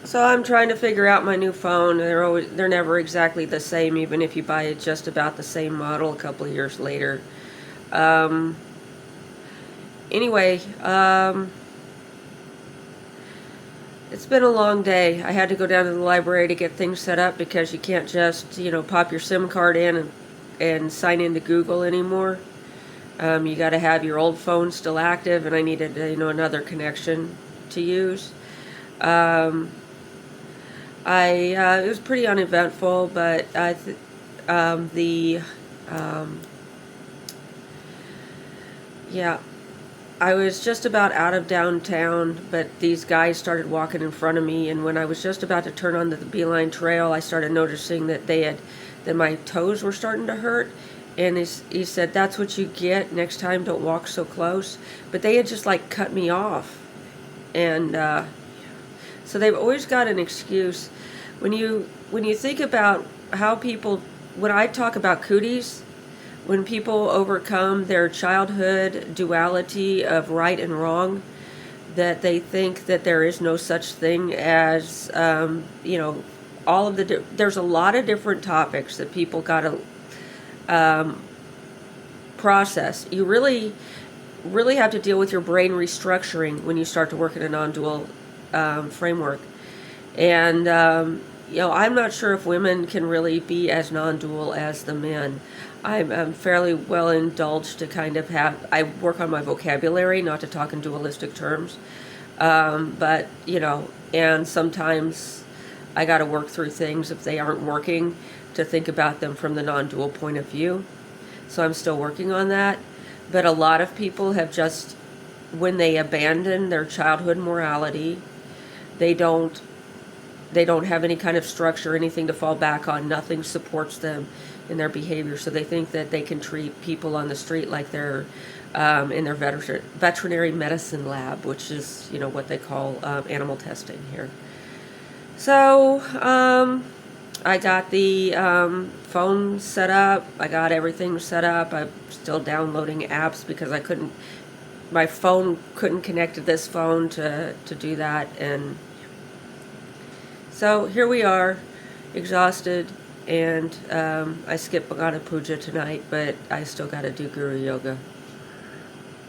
So I'm trying to figure out my new phone. They're never exactly the same, even if you buy it just about the same model a couple of years later. Um, anyway, it's been a long day. I had to go down to the library to get things set up because you can't just, pop your SIM card in and sign into Google anymore. You got to have your old phone still active, and I needed, another connection to use. Um, it was pretty uneventful, but um, yeah, I was just about out of downtown, but these guys started walking in front of me, and when I was just about to turn onto the Beeline Trail, I started noticing that that my toes were starting to hurt, and he said, "That's what you get next time. Don't walk so close." But they had just like cut me off, and so they've always got an excuse. When you think about how people, when I talk about cooties, when people overcome their childhood duality of right and wrong, that they think that there is no such thing as, all of there's a lot of different topics that people got to process. You really, really have to deal with your brain restructuring when you start to work in a non-dual framework. And, I'm not sure if women can really be as non-dual as the men. I'm fairly well indulged to kind of I work on my vocabulary, not to talk in dualistic terms. But, and sometimes I got to work through things if they aren't working to think about them from the non-dual point of view. So I'm still working on that. But a lot of people have just, when they abandon their childhood morality, they don't have any kind of structure, anything to fall back on. Nothing supports them in their behavior. So they think that they can treat people on the street like they're in their veterinary medicine lab, which is, what they call animal testing here. So I got the phone set up. I got everything set up. I'm still downloading apps because my phone couldn't connect to this phone to do that. And so here we are, exhausted, and I skipped Bhagana Puja tonight, but I still got to do Guru Yoga.